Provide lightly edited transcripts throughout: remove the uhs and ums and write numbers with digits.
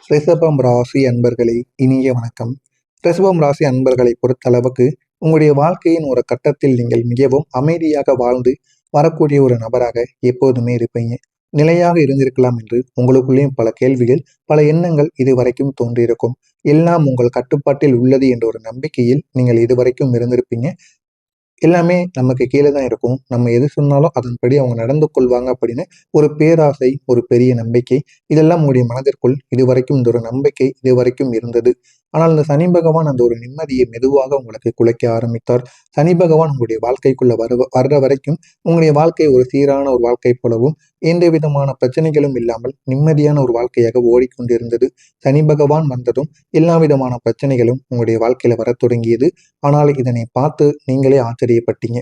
ரிஷபம் ராசி அன்பர்களே, இனிய வணக்கம். ரிஷபம் ராசி அன்பர்களை பொறுத்தளவுக்கு உங்களுடைய வாழ்க்கையின் ஒரு கட்டத்தில் நீங்கள் மிகவும் அமைதியாக வாழ்ந்து வரக்கூடிய ஒரு நபராக எப்போதுமே இருப்பீங்க. நிலையாக இருந்திருக்கலாம் என்று உங்களுக்குள்ளேயும் பல கேள்விகள், பல எண்ணங்கள் இதுவரைக்கும் தோன்றியிருக்கும். எல்லாம் உங்கள் கட்டுப்பாட்டில் உள்ளது என்ற ஒரு நம்பிக்கையில் நீங்கள் இதுவரைக்கும் இருந்திருப்பீங்க. எல்லாமே நமக்கு கீழே தான் இருக்கும். நம்ம எது சொன்னாலும் அதன்படி அவங்க நடந்து கொள்வாங்க அப்படின்னு ஒரு பேராசை, ஒரு பெரிய நம்பிக்கை, இதெல்லாம் உங்களுடைய மனதிற்குள் இதுவரைக்கும் இந்த ஒரு நம்பிக்கை இதுவரைக்கும் இருந்தது. ஆனால் இந்த சனி பகவான் அந்த ஒரு நிம்மதியை மெதுவாக உங்களுக்கு குலைக்க ஆரம்பித்தார். சனி பகவான் உங்களுடைய வாழ்க்கைக்குள்ள வர்ற வரைக்கும் உங்களுடைய வாழ்க்கை ஒரு சீரான ஒரு வாழ்க்கை போலவும் எந்த விதமான பிரச்சனைகளும் இல்லாமல் நிம்மதியான ஒரு வாழ்க்கையாக ஓடிக்கொண்டிருந்தது. சனி பகவான் வந்ததும் எல்லா விதமான பிரச்சனைகளும் உங்களுடைய வாழ்க்கையில வரத் தொடங்கியது. ஆனால் இதனை பார்த்து நீங்களே ஆச்சரியப்பட்டீங்க.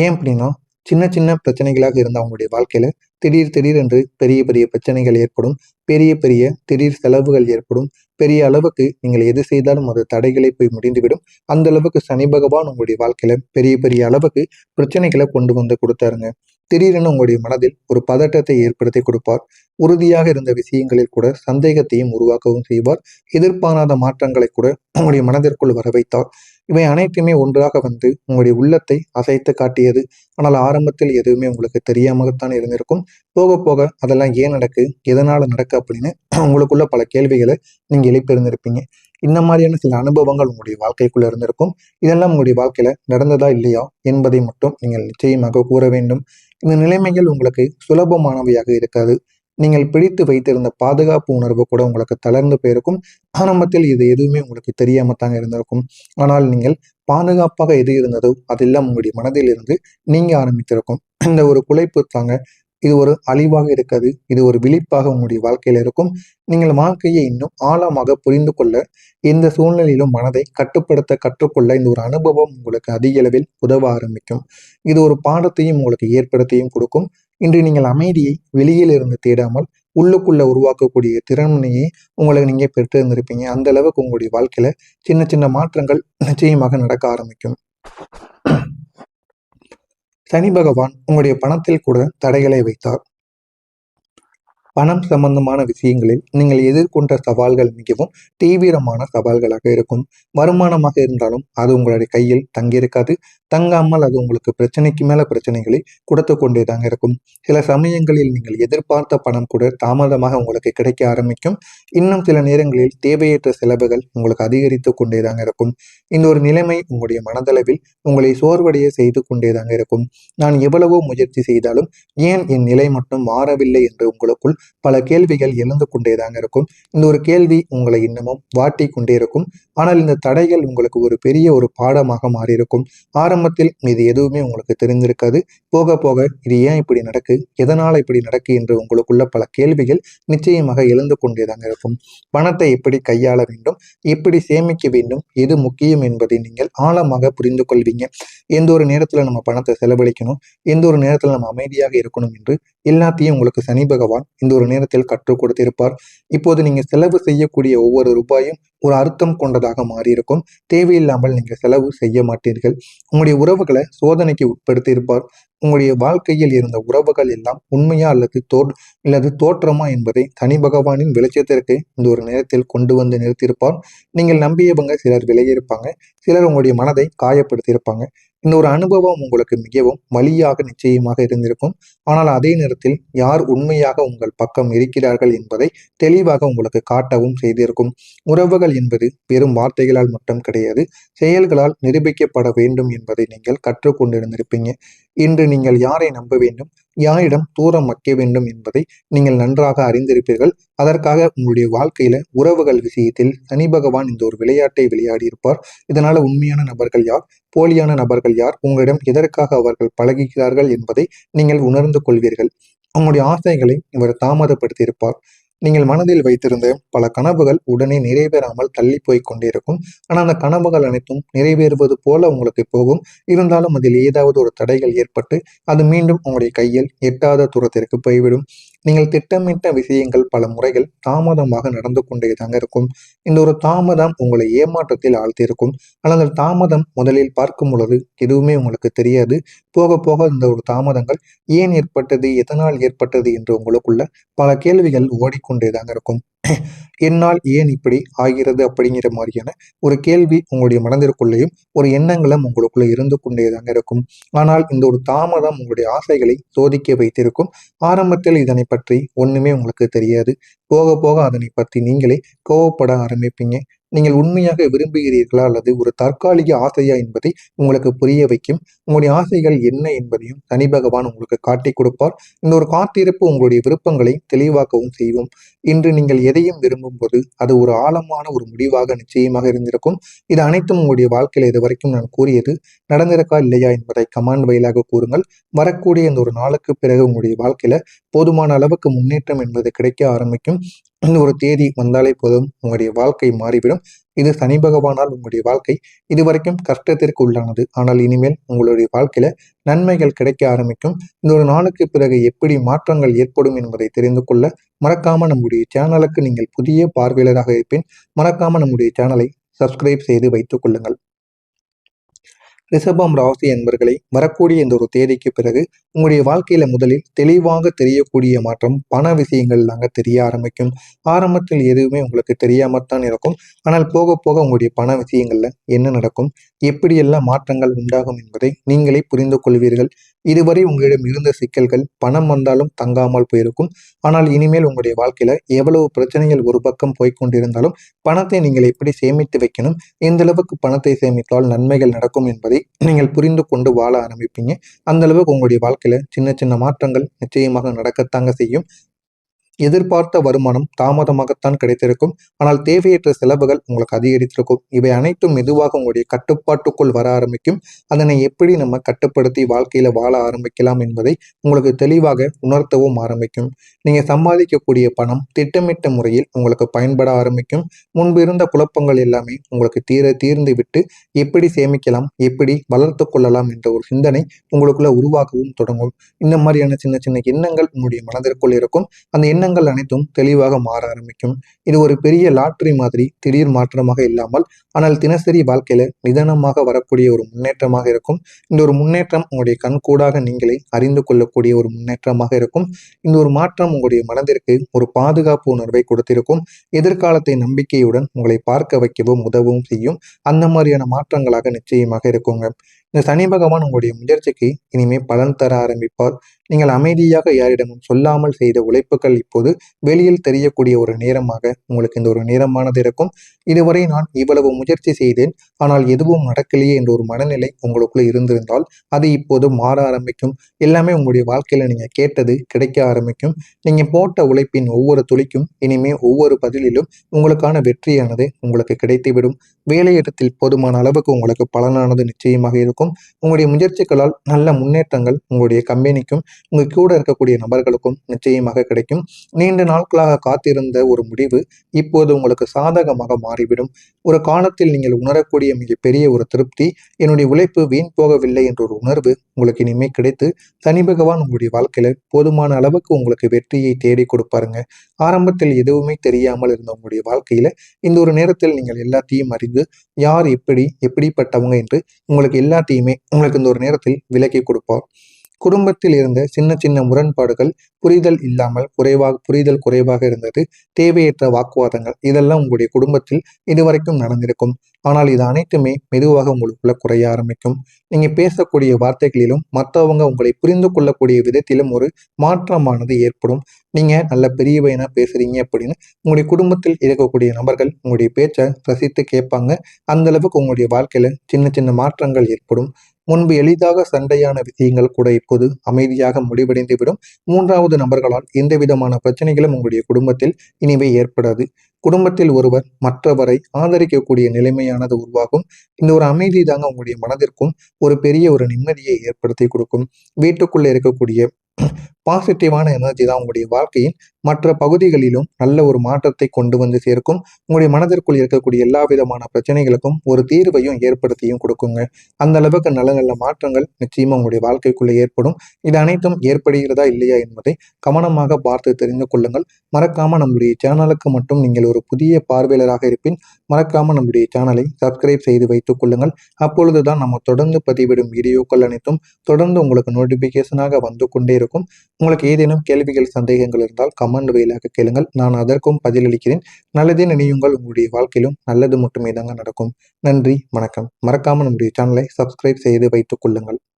ஏன் அப்படின்னா, சின்ன சின்ன பிரச்சனைகளாக இருந்த அவங்களுடைய வாழ்க்கையில திடீர் என்று பெரிய பெரிய பிரச்சனைகள் ஏற்படும். பெரிய பெரிய திடீர் செலவுகள் ஏற்படும். பெரிய அளவுக்கு நீங்கள் எது செய்தாலும் அது தடைகளை போய் முடிந்துவிடும். அந்த அளவுக்கு சனி பகவான் உங்களுடைய வாழ்க்கையில பெரிய பெரிய அளவுக்கு பிரச்சனைகளை கொண்டு வந்து கொடுத்தாருங்க. திடீரென உங்களுடைய மனதில் ஒரு பதட்டத்தை ஏற்படுத்தி கொடுப்பார். உறுதியாக இருந்த விஷயங்களில் கூட சந்தேகத்தையும் உருவாக்கவும் செய்வார். எதிர்பாராத மாற்றங்களை கூட உங்களுடைய மனதிற்குள் வர வைத்தார். இவை அனைத்துமே ஒன்றாக வந்து உங்களுடைய உள்ளத்தை அசைத்து காட்டியது. ஆனால் ஆரம்பத்தில் எதுவுமே உங்களுக்கு தெரியாமத்தான் இருந்திருக்கும். போக போக அதெல்லாம் ஏன் நடக்கு, எதனால நடக்கு அப்படின்னு உங்களுக்குள்ள பல கேள்விகளை நீங்க எழுப்பியிருந்திருப்பீங்க. இந்த மாதிரியான சில அனுபவங்கள் உங்களுடைய வாழ்க்கைக்குள்ள இருந்திருக்கும். இதெல்லாம் உங்களுடைய வாழ்க்கையில நடந்ததா இல்லையா என்பதை மட்டும் நீங்கள் நிச்சயமாக கூற வேண்டும். இந்த நிலைமைகள் உங்களுக்கு சுலபமானவையாக இருக்காது. நீங்கள் பிடித்து வைத்திருந்த பாதுகாப்பு உணர்வு கூட உங்களுக்கு தளர்ந்து போயிருக்கும். ஆரம்பத்தில் இது எதுவுமே உங்களுக்கு தெரியாமத்தாங்க இருந்திருக்கும். ஆனால் நீங்கள் பாதுகாப்பாக எது இருந்ததோ அதெல்லாம் உங்களுடைய மனதில் இருந்து நீங்க ஆரம்பித்திருக்கும். இந்த ஒரு குலைப்பு தாங்க, இது ஒரு அழிவாக இருக்காது. இது ஒரு விழிப்பாக உங்களுடைய வாழ்க்கையில இருக்கும். நீங்கள் வாழ்க்கையை இன்னும் ஆழமாக புரிந்து கொள்ள, எந்த சூழ்நிலையிலும் மனதை கட்டுப்படுத்த கற்றுக்கொள்ள இந்த ஒரு அனுபவம் உங்களுக்கு அதிக அளவில் உதவ ஆரம்பிக்கும். இது ஒரு பாடத்தையும் உங்களுக்கு ஏற்படுத்தியும் கொடுக்கும். இன்று நீங்கள் அமைதியை வெளியில் இருந்து தேடாமல் உள்ளுக்குள்ள உருவாக்கக்கூடிய திறமையை உங்களுக்கு நீங்க பெற்று இருந்திருப்பீங்க. அந்த அளவுக்கு உங்களுடைய வாழ்க்கையில சின்ன சின்ன மாற்றங்கள் நிச்சயமாக நடக்க ஆரம்பிக்கும். சனி பகவான் உங்களுடைய பணத்தில் கூட தடைகளை வைத்தார். பணம் சம்பந்தமான விஷயங்களில் நீங்கள் எதிர்கொண்ட சவால்கள் மிகவும் தீவிரமான சவால்களாக இருக்கும். வருமானமாக இருந்தாலும் அது உங்களுடைய கையில் தங்கியிருக்காது. தங்காமல் அது உங்களுக்கு பிரச்சனைக்கு மேல பிரச்சனைகளை கொடுத்து கொண்டே தாங்க இருக்கும். சில சமயங்களில் நீங்கள் எதிர்பார்த்த பணம் கூட தாமதமாக உங்களுக்கு கிடைக்க ஆரம்பிக்கும். இன்னும் சில நேரங்களில் தேவையற்ற செலவுகள் உங்களுக்கு அதிகரித்து கொண்டே தாங்க இருக்கும். இந்த ஒரு நிலைமை உங்களுடைய மனதளவில் உங்களை சோர்வடைய செய்து கொண்டே தாங்க இருக்கும். நான் எவ்வளவோ முயற்சி செய்தாலும் ஏன் என் நிலை மட்டும் மாறவில்லை என்று உங்களுக்குள் பல கேள்விகள் எழுந்து கொண்டேதாங்க இருக்கும். இந்த ஒரு கேள்வி உங்களை இன்னமும் வாட்டி கொண்டே இருக்கும். ஆனால் இந்த தடைகள் உங்களுக்கு ஒரு பெரிய ஒரு பாடமாக மாறியிருக்கும். ஆரம்பத்தில் இது எதுவுமே உங்களுக்கு தெரிந்திருக்காது. போக போக இது ஏன் இப்படி நடக்கு, எதனால இப்படி நடக்கு என்று உங்களுக்குள்ள பல கேள்விகள் நிச்சயமாக எழுந்து கொண்டேதாங்க இருக்கும். பணத்தை எப்படி கையாள வேண்டும், எப்படி சேமிக்க வேண்டும், எது முக்கியம் என்பதை நீங்கள் ஆழமாக புரிந்து கொள்வீங்க. எந்த ஒரு நேரத்துல நம்ம பணத்தை செலவழிக்கணும், எந்த ஒரு நேரத்துல நம்ம அமைதியாக இருக்கணும் என்று எல்லாத்தையும் உங்களுக்கு சனி பகவான் இந்த ஒரு நேரத்தில் கற்றுக் கொடுத்திருப்பார். இப்போது நீங்க செலவு செய்யக்கூடிய ஒவ்வொரு ரூபாயும் ஒரு அர்த்தம் கொண்டதாக மாறியிருக்கும். தேவையில்லாமல் நீங்க செலவு செய்ய மாட்டீர்கள். உங்களுடைய உறவுகளை சோதனைக்கு உட்படுத்தி இருப்பார். உங்களுடைய வாழ்க்கையில் இருந்த உறவுகள் எல்லாம் உண்மையா அல்லது தோற்றமா என்பதை சனி பகவானின் வெளிச்சத்திற்கு இந்த ஒரு நேரத்தில் கொண்டு வந்து நிறுத்தியிருப்பார். நீங்கள் நம்பியவங்க சிலர் விலகியிருப்பாங்க. சிலர் உங்களுடைய மனதை காயப்படுத்தியிருப்பாங்க. இந்த ஒரு அனுபவம் உங்களுக்கு மிகவும் வலியாக நிச்சயமாக இருந்திருக்கும். ஆனால் அதே நேரத்தில் யார் உண்மையாக உங்கள் பக்கம் இருக்கிறார்கள் என்பதை தெளிவாக உங்களுக்கு காட்டவும் செய்திருக்கும். உறவுகள் என்பது வெறும் வார்த்தைகளால் மட்டும் கிடையாது, செயல்களால் நிரூபிக்கப்பட வேண்டும் என்பதை நீங்கள் கற்றுக்கொண்டிருந்திருப்பீங்க. இன்று நீங்கள் யாரை நம்ப வேண்டும், யாரிடம் தூரம் வைக்க வேண்டும் என்பதை நீங்கள் நன்றாக அறிந்திருப்பீர்கள். அதற்காக உங்களுடைய வாழ்க்கையில உறவுகள் விஷயத்தில் சனி பகவான் இந்த ஒரு விளையாட்டை விளையாடி இருப்பார். இதனால உண்மையான நபர்கள் யார், போலியான நபர்கள் யார், உங்களிடம் எதற்காக அவர்கள் பழகுகிறார்கள் என்பதை நீங்கள் உணர்ந்து கொள்வீர்கள். உங்களுடைய ஆசைகளை இவர் தாமதப்படுத்தி இருப்பார். நீங்கள் மனதில் வைத்திருந்த பல கனவுகள் உடனே நிறைவேறாமல் தள்ளி போய் கொண்டிருக்கும். ஆனால் அந்த கனவுகள் அனைத்தும் நிறைவேறுவது போல உங்களுக்கு போகும். இருந்தாலும் அதில் ஏதாவது ஒரு தடைகள் ஏற்பட்டு அது மீண்டும் உங்களுடைய கையில் எட்டாத தூரத்திற்கு போய்விடும். நீங்கள் திட்டமிட்ட விஷயங்கள் பல முறைகள் தாமதமாக நடந்து கொண்டே தாங்க இருக்கும். இந்த ஒரு தாமதம் உங்களை ஏமாற்றத்தில் ஆழ்த்தியிருக்கும். ஆனால் அந்த தாமதம் முதலில் பார்க்கும் பொழுது எதுவுமே உங்களுக்கு தெரியாது. போக போக இந்த ஒரு தாமதங்கள் ஏன் ஏற்பட்டது, எதனால் ஏற்பட்டது என்று உங்களுக்குள்ள பல கேள்விகள் ஓடிக்கொண்டே தாங்க இருக்கும். என்னால் ஏன் இப்படி ஆகிறது அப்படிங்கிற மாதிரியான ஒரு கேள்வி உங்களுடைய மனதிற்குள்ளேயும் ஒரு எண்ணங்களும் உங்களுக்குள்ள இருந்து கொண்டேதாங்க இருக்கும். ஆனால் இந்த ஒரு தாமதம் உங்களுடைய ஆசைகளை சோதிக்க வைத்திருக்கும். ஆரம்பத்தில் இதனை பற்றி ஒண்ணுமே உங்களுக்கு தெரியாது. போக போக அதனை பற்றி நீங்களே கோவப்பட ஆரம்பிப்பீங்க. நீங்கள் உண்மையாக விரும்புகிறீர்களா அல்லது ஒரு தற்காலிக ஆசையா என்பதை உங்களுக்கு புரிய வைக்கும். உங்களுடைய ஆசைகள் என்ன என்பதையும் சனி பகவான் உங்களுக்கு காட்டிக் கொடுப்பார். இந்த ஒரு காத்திருப்பு உங்களுடைய விருப்பங்களை தெளிவாக்கவும் செய்யும். இன்று நீங்கள் எதையும் விரும்பும்போது அது ஒரு ஆழமான ஒரு முடிவாக நிச்சயமாக இருந்திருக்கும். இது அனைத்தும் உங்களுடைய வாழ்க்கையில் இதுவரைக்கும் நான் கூறியது நடந்திருக்கா இல்லையா என்பதை கமெண்ட் வாயிலாக கூறுங்கள். வரக்கூடிய இந்த ஒரு நாளுக்கு பிறகு உங்களுடைய வாழ்க்கையில போதுமான அளவுக்கு முன்னேற்றம் என்பது கிடைக்க ஆரம்பிக்கும். இந்த ஒரு தேதி வந்தாலே போதும் உங்களுடைய வாழ்க்கை மாறிவிடும். இது சனி பகவானால் உங்களுடைய வாழ்க்கை இதுவரைக்கும் கஷ்டத்திற்கு உள்ளானது. ஆனால் இனிமேல் உங்களுடைய வாழ்க்கையில நன்மைகள் கிடைக்க ஆரம்பிக்கும். இந்த ஒரு நாளுக்கு பிறகு எப்படி மாற்றங்கள் ஏற்படும் என்பதை தெரிந்து கொள்ள மறக்காம நம்முடைய சேனலுக்கு நீங்கள் புதிய பார்வையாளராக இருப்பேன். மறக்காம நம்முடைய சேனலை சப்ஸ்கிரைப் செய்து வைத்துக் கொள்ளுங்கள். ரிஷபம் ராசி என்பர்களை வரக்கூடிய இந்த ஒரு தேதிக்கு பிறகு உங்களுடைய வாழ்க்கையில முதலில் தெளிவாக தெரியக்கூடிய மாற்றம் பண விஷயங்கள் தாங்க தெரிய ஆரம்பிக்கும். ஆரம்பத்தில் எதுவுமே உங்களுக்கு தெரியாமத்தான் இருக்கும். ஆனால் போக போக உங்களுடைய பண விஷயங்கள்ல என்ன நடக்கும், எப்படியெல்லாம் மாற்றங்கள் உண்டாகும் என்பதை நீங்களே புரிந்து கொள்வீர்கள். இதுவரை உங்களிடம் இருந்த சிக்கல்கள் பணம் வந்தாலும் தங்காமல் போயிருக்கும். ஆனால் இனிமேல் உங்களுடைய வாழ்க்கையில எவ்வளவு பிரச்சனைகள் ஒரு பக்கம் போய்கொண்டிருந்தாலும் பணத்தை நீங்கள் எப்படி சேமித்து வைக்கணும், எந்த அளவுக்கு பணத்தை சேமித்தால் நன்மைகள் நடக்கும் என்பதை நீங்கள் புரிந்து கொண்டு வாழ ஆரம்பிப்பீங்க. அந்த அளவுக்கு உங்களுடைய வாழ்க்கையில சின்ன சின்ன மாற்றங்கள் நிச்சயமாக நடக்கத்தாங்க செய்யும். எதிர்பார்த்த வருமானம் தாமதமாகத்தான் கிடைத்திருக்கும். ஆனால் தேவையற்ற செலவுகள் உங்களுக்கு அதிகரித்திருக்கும். இவை அனைத்தும் மெதுவாக உங்களுடைய கட்டுப்பாட்டுக்குள் வர ஆரம்பிக்கும். அதனை எப்படி நம்ம கட்டுப்படுத்தி வாழ்க்கையில வாழ ஆரம்பிக்கலாம் என்பதை உங்களுக்கு தெளிவாக உணர்த்தவும் ஆரம்பிக்கும். நீங்க சம்பாதிக்கக்கூடிய பணம் திட்டமிட்ட முறையில் உங்களுக்கு பயன்பட ஆரம்பிக்கும். முன்பு இருந்த குழப்பங்கள் எல்லாமே உங்களுக்கு தீர்ந்து விட்டு எப்படி சேமிக்கலாம், எப்படி வளர்த்து கொள்ளலாம் என்ற ஒரு சிந்தனை உங்களுக்குள்ள உருவாக்கவும் தொடங்கும். இந்த மாதிரியான சின்ன சின்ன எண்ணங்கள் உங்களுடைய மனதிற்குள் இருக்கும். அந்த எண்ணங்கள் அனைத்தும் தெளிவாக மாற ஆரம்பிக்கும். இது ஒரு பெரிய லாட்டரி மாதிரி திடீர் மாற்றமாக இல்லாமல், ஆனால் தினசரி வாழ்க்கையில நிதானமாக வரக்கூடிய ஒரு முன்னேற்றமாக இருக்கும். இந்த ஒரு முன்னேற்றம் உங்களுடைய கண்கூடாக நீங்களே அறிந்து கொள்ளக்கூடிய ஒரு முன்னேற்றமாக இருக்கும். இந்த ஒரு மாற்றம் உங்களுடைய மனதிற்கு ஒரு பாதுகாப்பு உணர்வை கொடுத்திருக்கும். எதிர்காலத்தை நம்பிக்கையுடன் உங்களை பார்க்க வைக்கவும் உதவும் செய்யும். அந்த மாதிரியான மாற்றங்களாக நிச்சயமாக இருக்குங்க. இந்த சனி பகவான் உங்களுடைய முயற்சிக்கு இனிமே பலன் தர ஆரம்பிப்பார். நீங்கள் அமைதியாக யாரிடமும் சொல்லாமல் செய்த உழைப்புகள் இப்போது வெளியில் தெரியக்கூடிய ஒரு நேரமாக உங்களுக்கு இந்த ஒரு நேரமானது இருக்கும். இதுவரை நான் இவ்வளவு முயற்சி செய்தேன், ஆனால் எதுவும் நடக்கலையே என்ற ஒரு மனநிலை உங்களுக்குள்ள இருந்திருந்தால் அது இப்போது மாற ஆரம்பிக்கும். எல்லாமே உங்களுடைய வாழ்க்கையில நீங்க கேட்டது கிடைக்க ஆரம்பிக்கும். நீங்க போட்ட உழைப்பின் ஒவ்வொரு துளிக்கும் இனிமே ஒவ்வொரு பதிலிலும் உங்களுக்கான வெற்றியானது உங்களுக்கு கிடைத்துவிடும். வேலையிடத்தில் போதுமான அளவுக்கு உங்களுக்கு பலனானது நிச்சயமாக இருக்கும். உங்களுடைய முயற்சிகளால் நல்ல முன்னேற்றங்கள் உங்களுடைய கம்பெனிக்கும் உங்க கூட இருக்கக்கூடிய நபர்களுக்கும் நிச்சயமாக கிடைக்கும். நீண்ட நாட்களாக காத்திருந்த ஒரு முடிவு இப்போது உங்களுக்கு சாதகமாக மாறிவிடும். ஒரு காலத்தில் நீங்கள் உணரக்கூடிய மிகப்பெரிய ஒரு திருப்தி, என்னுடைய உழைப்பு வீண் போகவில்லை என்ற ஒரு உணர்வு உங்களுக்கு இனிமே கிடைத்து சனி பகவான் உங்களுடைய வாழ்க்கையில போதுமான அளவுக்கு உங்களுக்கு வெற்றியை தேடி கொடுப்பாருங்க. ஆரம்பத்தில் எதுவுமே தெரியாமல் இருந்த உங்களுடைய வாழ்க்கையில இந்த ஒரு நேரத்தில் நீங்கள் எல்லாத்தையும் அறிந்து யார் எப்படிப்பட்டவங்க என்று உங்களுக்கு எல்லாத்தையுமே உங்களுக்கு இந்த ஒரு நேரத்தில் விலக்கி கொடுப்பார். குடும்பத்தில் இருந்த சின்ன சின்ன முரண்பாடுகள், புரிதல் குறைவாக இருந்தது, தேவையற்ற வாக்குவாதங்கள் இதெல்லாம் உங்களுடைய குடும்பத்தில் இதுவரைக்கும் நடந்திருக்கும். ஆனால் இது அனைத்துமே மெதுவாக உங்களுக்குள்ள குறைய ஆரம்பிக்கும். நீங்க பேசக்கூடிய வார்த்தைகளிலும் மற்றவங்க உங்களை புரிந்து கொள்ளக்கூடிய விதத்திலும் ஒரு மாற்றமானது ஏற்படும். நீங்க நல்ல பெரிய பையனா பேசுறீங்க அப்படின்னு உங்களுடைய குடும்பத்தில் இருக்கக்கூடிய நபர்கள் உங்களுடைய பேச்சை ரசித்து கேட்பாங்க. அந்த அளவுக்கு உங்களுடைய வாழ்க்கையில சின்ன சின்ன மாற்றங்கள் ஏற்படும். முன்பு எளிதாக சண்டையான விஷயங்கள் கூட இப்போது அமைதியாக முடிவடைந்துவிடும். மூன்றாவது நபர்களால் எந்த விதமான பிரச்சனைகளும் உங்களுடைய குடும்பத்தில் இனிமே ஏற்படாது. குடும்பத்தில் ஒருவர் மற்றவரை ஆதரிக்கக்கூடிய நிலைமையானது உருவாகும். இந்த ஒரு அமைதி தாங்க உங்களுடைய மனதிற்கும் ஒரு பெரிய ஒரு நிம்மதியை ஏற்படுத்தி கொடுக்கும். வீட்டுக்குள்ள இருக்கக்கூடிய பாசிட்டிவான எனர்ஜி தான் உங்களுடைய வாழ்க்கையின் மற்ற பகுதிகளிலும் நல்ல ஒரு மாற்றத்தை கொண்டு வந்து சேர்க்கும். உங்களுடைய மனதிற்குள் இருக்கக்கூடிய எல்லா விதமான பிரச்சனைகளுக்கும் ஒரு தீர்வையும் ஏற்படுத்தியும் கொடுக்குங்க. அந்த அளவுக்கு நல்ல நல்ல மாற்றங்கள் நிச்சயமா உங்களுடைய வாழ்க்கைக்குள்ள ஏற்படும். இது அனைத்தும் ஏற்படுகிறதா இல்லையா என்பதை கவனமாக பார்த்து தெரிந்து கொள்ளுங்கள். மறக்காம நம்முடைய சேனலுக்கு மட்டும் நீங்கள் ஒரு புதிய பார்வையாளராக இருப்பின் மறக்காம நம்முடைய சேனலை சப்ஸ்கிரைப் செய்து வைத்துக் கொள்ளுங்கள். அப்பொழுதுதான் நம்ம தொடர்ந்து பதிவிடும் வீடியோக்கள் அனைத்தும் தொடர்ந்து உங்களுக்கு நோட்டிபிகேஷனாக வந்து கொண்டே இருக்கும். இருக்கும். உங்களுக்கு ஏதேனும் கேள்விகள் சந்தேகங்கள் இருந்தால் கமெண்ட் வழியாக கேளுங்கள், நான் அதற்கும் பதிலளிக்கிறேன். நல்லதே நினையுங்கள், உங்களுடைய வாழ்க்கையிலும் நல்லது மட்டுமே தாங்க நடக்கும். நன்றி, வணக்கம். மறக்காம நம்முடைய சேனலை சப்ஸ்கிரைப் செய்து வைத்துக் கொள்ளுங்கள்.